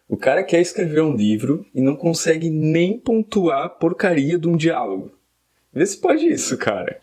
O cara quer escrever um livro e não consegue nem pontuar a porcaria de um diálogo. Vê se pode isso, cara.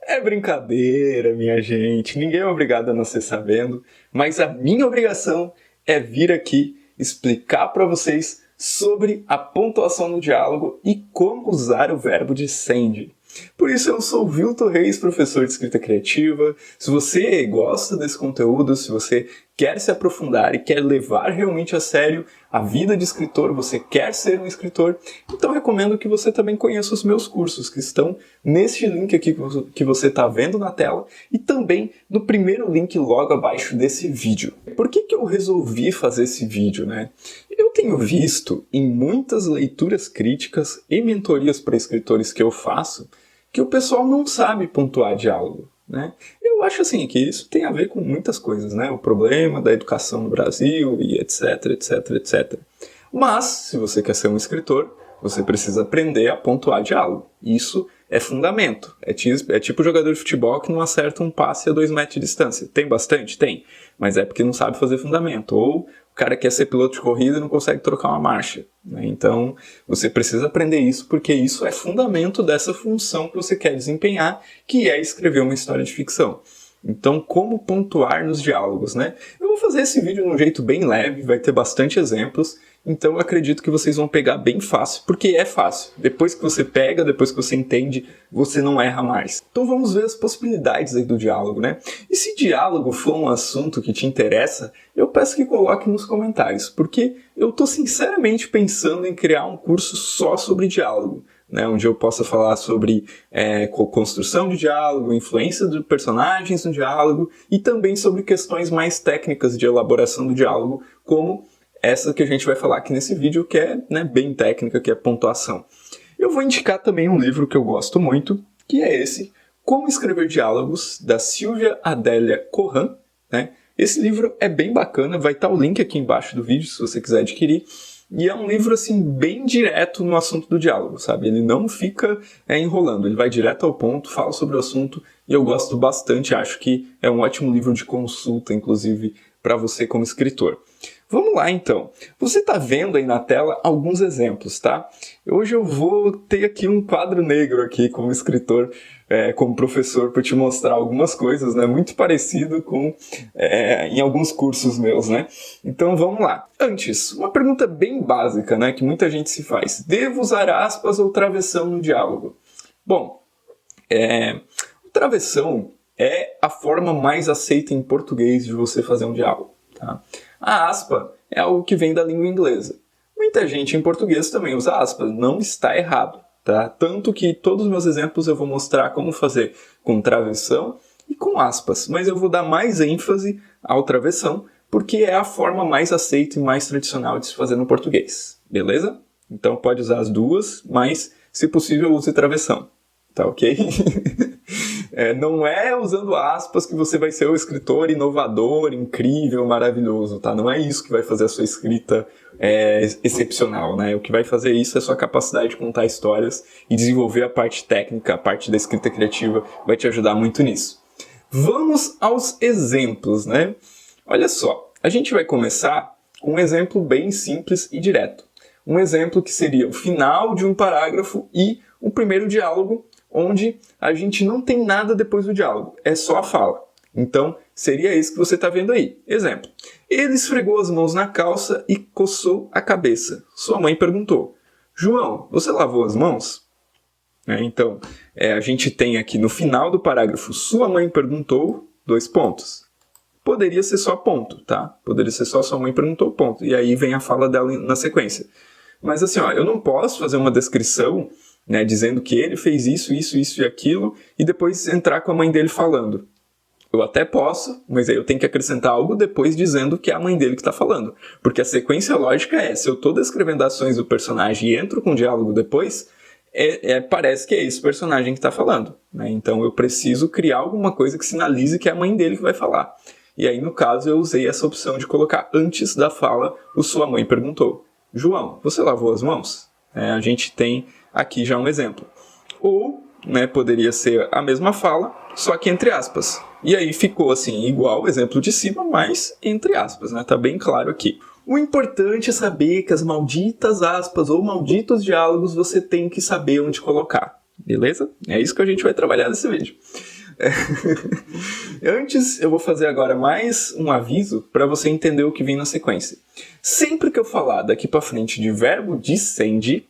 É brincadeira, minha gente. Ninguém é obrigado a nascer sabendo, mas a minha obrigação é vir aqui explicar para vocês sobre a pontuação no diálogo e como usar o verbo descende. Por isso eu sou o Vilton Reis, professor de escrita criativa. Se você gosta desse conteúdo, se você quer se aprofundar e quer levar realmente a sério a vida de escritor, você quer ser um escritor, então recomendo que você também conheça os meus cursos, que estão neste link aqui que você está vendo na tela e também no primeiro link logo abaixo desse vídeo. Por que eu resolvi fazer esse vídeo, né? Eu tenho visto em muitas leituras críticas e mentorias para escritores que eu faço que o pessoal não sabe pontuar diálogo, né? Eu acho assim que isso tem a ver com muitas coisas, né? O problema da educação no Brasil e etc, etc, etc. Mas, se você quer ser um escritor, você precisa aprender a pontuar diálogo. Isso é fundamento. É tipo jogador de futebol que não acerta um passe a 2 metros de distância. Tem bastante? Tem. Mas é porque não sabe fazer fundamento. Ou o cara quer ser piloto de corrida e não consegue trocar uma marcha, né? Então, você precisa aprender isso porque isso é fundamento dessa função que você quer desempenhar, que é escrever uma história de ficção. Então, como pontuar nos diálogos, né? Eu vou fazer esse vídeo de um jeito bem leve, vai ter bastante exemplos, então eu acredito que vocês vão pegar bem fácil, porque é fácil. Depois que você pega, depois que você entende, você não erra mais. Então vamos ver as possibilidades aí do diálogo, né? E se diálogo for um assunto que te interessa, eu peço que coloque nos comentários, porque eu tô sinceramente pensando em criar um curso só sobre diálogo, né, onde eu possa falar sobre construção de diálogo, influência de personagens no diálogo e também sobre questões mais técnicas de elaboração do diálogo, como essa que a gente vai falar aqui nesse vídeo, que é, né, bem técnica, que é pontuação. Eu vou indicar também um livro que eu gosto muito, que é esse, Como Escrever Diálogos, da Silvia Adélia Corran, né? Esse livro é bem bacana, vai estar o link aqui embaixo do vídeo, se você quiser adquirir. E é um livro, assim, bem direto no assunto do diálogo, sabe? Ele não fica enrolando, ele vai direto ao ponto, fala sobre o assunto, e eu gosto bastante, acho que é um ótimo livro de consulta, inclusive, para você como escritor. Vamos lá, então. Você está vendo aí na tela alguns exemplos, tá? Hoje eu vou ter aqui um quadro negro aqui como escritor, como professor, para te mostrar algumas coisas, né? Muito parecido com em alguns cursos meus, né? Então vamos lá. Antes, uma pergunta bem básica, né? Que muita gente se faz. Devo usar aspas ou travessão no diálogo? Bom, o travessão é a forma mais aceita em português de você fazer um diálogo, tá? A aspa é algo que vem da língua inglesa. Muita gente em português também usa aspas, não está errado, tá? Tanto que todos os meus exemplos eu vou mostrar como fazer com travessão e com aspas, mas eu vou dar mais ênfase ao travessão, porque é a forma mais aceita e mais tradicional de se fazer no português, beleza? Então pode usar as duas, mas se possível use travessão, tá ok? Não é usando aspas que você vai ser o escritor inovador, incrível, maravilhoso, tá? Não é isso que vai fazer a sua escrita excepcional, né? O que vai fazer isso é a sua capacidade de contar histórias e desenvolver a parte técnica, a parte da escrita criativa vai te ajudar muito nisso. Vamos aos exemplos, né? Olha só, a gente vai começar com um exemplo bem simples e direto. Um exemplo que seria o final de um parágrafo e o primeiro diálogo, onde a gente não tem nada depois do diálogo, é só a fala. Então, seria isso que você está vendo aí. Exemplo. Ele esfregou as mãos na calça e coçou a cabeça. Sua mãe perguntou, João, você lavou as mãos? Então, a gente tem aqui no final do parágrafo, sua mãe perguntou, 2 pontos. Poderia ser só ponto, tá? Poderia ser só sua mãe perguntou, ponto. E aí vem a fala dela na sequência. Mas assim, eu não posso fazer uma descrição, né, dizendo que ele fez isso, isso, isso e aquilo, e depois entrar com a mãe dele falando. Eu até posso, mas aí eu tenho que acrescentar algo depois dizendo que é a mãe dele que está falando. Porque a sequência lógica é, se eu estou descrevendo ações do personagem e entro com um diálogo depois, parece que é esse personagem que está falando, né? Então eu preciso criar alguma coisa que sinalize que é a mãe dele que vai falar. E aí, no caso, eu usei essa opção de colocar antes da fala, o sua mãe perguntou. João, você lavou as mãos? A gente tem aqui já um exemplo. Ou, né, poderia ser a mesma fala, só que entre aspas. E aí ficou assim, igual o exemplo de cima, mas entre aspas, né? Tá bem claro aqui. O importante é saber que as malditas aspas ou malditos diálogos você tem que saber onde colocar, beleza? É isso que a gente vai trabalhar nesse vídeo. Antes, eu vou fazer agora mais um aviso para você entender o que vem na sequência. Sempre que eu falar daqui para frente de verbo descende,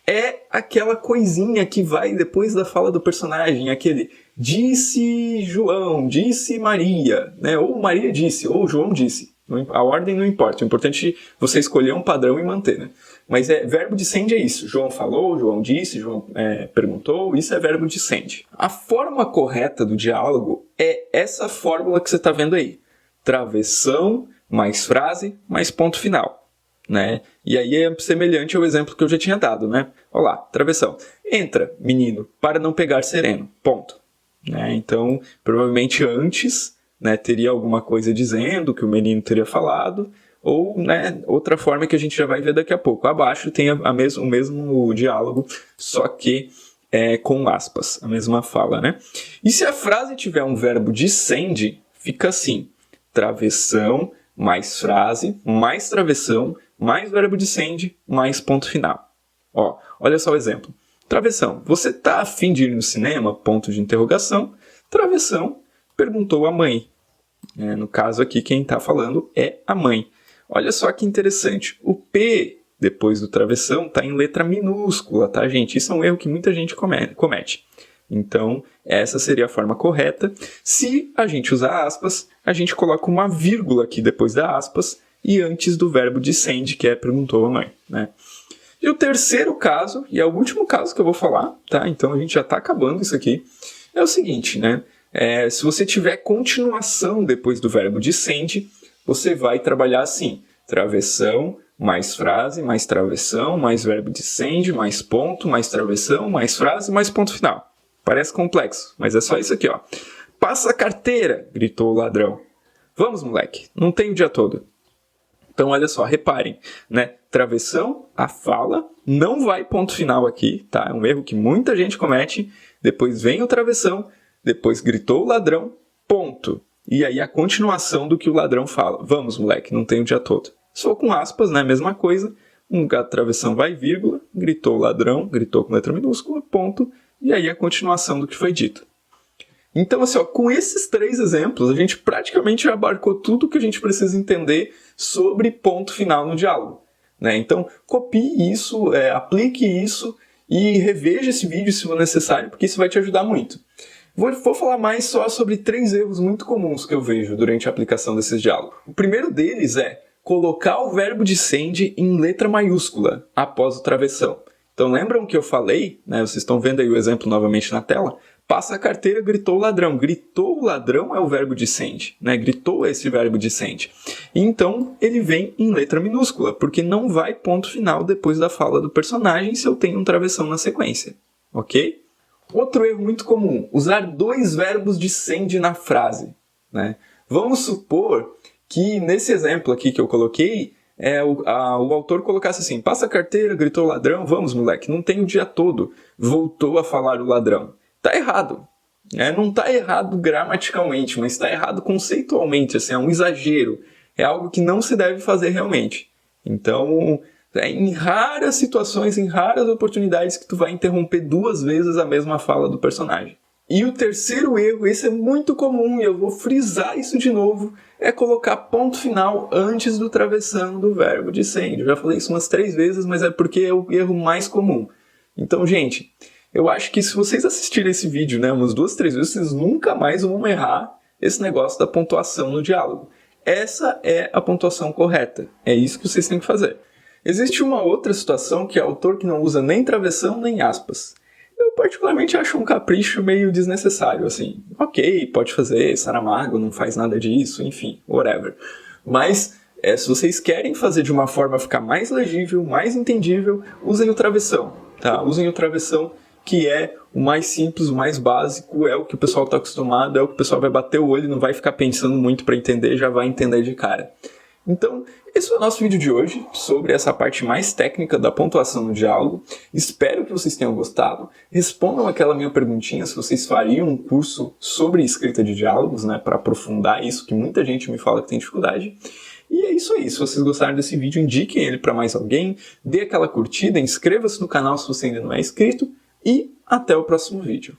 é aquela coisinha que vai depois da fala do personagem, aquele disse João, disse Maria, né? Ou Maria disse, ou João disse. A ordem não importa, o importante é você escolher um padrão e manter, né? Mas verbo descende é isso. João falou, João disse, João perguntou, isso é verbo descende. A forma correta do diálogo é essa fórmula que você está vendo aí. Travessão, mais frase, mais ponto final. Né? E aí é semelhante ao exemplo que eu já tinha dado, né? Olha lá, travessão. Entra, menino, para não pegar sereno. Ponto. Né? Então, provavelmente antes, né, teria alguma coisa dizendo que o menino teria falado, ou, né, outra forma que a gente já vai ver daqui a pouco. Abaixo tem o mesmo diálogo, só que com aspas, a mesma fala, né? E se a frase tiver um verbo descende, fica assim: travessão, mais frase, mais travessão, mais verbo descende, mais ponto final. Ó, olha só o exemplo. Travessão, você tá a fim de ir no cinema? Ponto de interrogação. Travessão, perguntou a mãe. No caso aqui, quem está falando é a mãe. Olha só que interessante. O P, depois do travessão, está em letra minúscula, tá, gente? Isso é um erro que muita gente comete. Então, essa seria a forma correta. Se a gente usar aspas, a gente coloca uma vírgula aqui depois da aspas e antes do verbo descende, que é perguntou a mãe, né? E o terceiro caso, e é o último caso que eu vou falar, tá? Então a gente já está acabando isso aqui, é o seguinte, né? Se você tiver continuação depois do verbo descende, você vai trabalhar assim: travessão, mais frase, mais travessão, mais verbo descende, mais ponto, mais travessão, mais frase, mais ponto final. Parece complexo, mas é só isso aqui, ó. Passa a carteira, gritou o ladrão. Vamos, moleque, não tem o dia todo. Então, olha só, reparem, né? Travessão, a fala, não vai ponto final aqui, tá? É um erro que muita gente comete. Depois vem o travessão, depois gritou o ladrão, ponto. E aí a continuação do que o ladrão fala. Vamos, moleque, não tem o dia todo. Só com aspas, né? Mesma coisa. Travessão vai vírgula, gritou o ladrão, gritou com letra minúscula, ponto. E aí a continuação do que foi dito. Então, assim, ó, com esses 3 exemplos, a gente praticamente já abarcou tudo que a gente precisa entender sobre ponto final no diálogo, né? Então, copie isso, aplique isso e reveja esse vídeo se for necessário, porque isso vai te ajudar muito. Vou falar mais só sobre 3 erros muito comuns que eu vejo durante a aplicação desses diálogos. O primeiro deles é colocar o verbo descende em letra maiúscula após o travessão. Então, lembram que eu falei, né? Vocês estão vendo aí o exemplo novamente na tela? Passa a carteira, gritou o ladrão. Gritou o ladrão é o verbo descende, né? Gritou esse verbo descende. Então, ele vem em letra minúscula, porque não vai ponto final depois da fala do personagem se eu tenho um travessão na sequência, ok? Outro erro muito comum, usar 2 verbos descende na frase, né? Vamos supor que nesse exemplo aqui que eu coloquei, o autor colocasse assim: passa a carteira, gritou o ladrão, vamos, moleque, não tem o dia todo, voltou a falar o ladrão. Tá errado. Não está errado gramaticalmente, mas está errado conceitualmente. Assim, é um exagero. É algo que não se deve fazer realmente. Então, em raras situações, em raras oportunidades que tu vai interromper 2 vezes a mesma fala do personagem. E o terceiro erro, esse é muito comum, e eu vou frisar isso de novo, é colocar ponto final antes do travessão do verbo descende. Eu já falei isso umas 3 vezes, mas é porque é o erro mais comum. Então, gente, eu acho que se vocês assistirem esse vídeo, né, umas 2, 3 vezes, vocês nunca mais vão errar esse negócio da pontuação no diálogo. Essa é a pontuação correta. É isso que vocês têm que fazer. Existe uma outra situação que é autor que não usa nem travessão nem aspas. Eu particularmente acho um capricho meio desnecessário, assim. Ok, pode fazer, Saramago não faz nada disso, enfim, whatever. Mas, se vocês querem fazer de uma forma ficar mais legível, mais entendível, usem o travessão, tá? Usem o travessão, que é o mais simples, o mais básico, é o que o pessoal está acostumado, é o que o pessoal vai bater o olho, não vai ficar pensando muito para entender, já vai entender de cara. Então, esse foi o nosso vídeo de hoje, sobre essa parte mais técnica da pontuação no diálogo. Espero que vocês tenham gostado. Respondam aquela minha perguntinha se vocês fariam um curso sobre escrita de diálogos, né, para aprofundar isso, que muita gente me fala que tem dificuldade. E é isso aí. Se vocês gostaram desse vídeo, indiquem ele para mais alguém, dê aquela curtida, inscreva-se no canal se você ainda não é inscrito e até o próximo vídeo.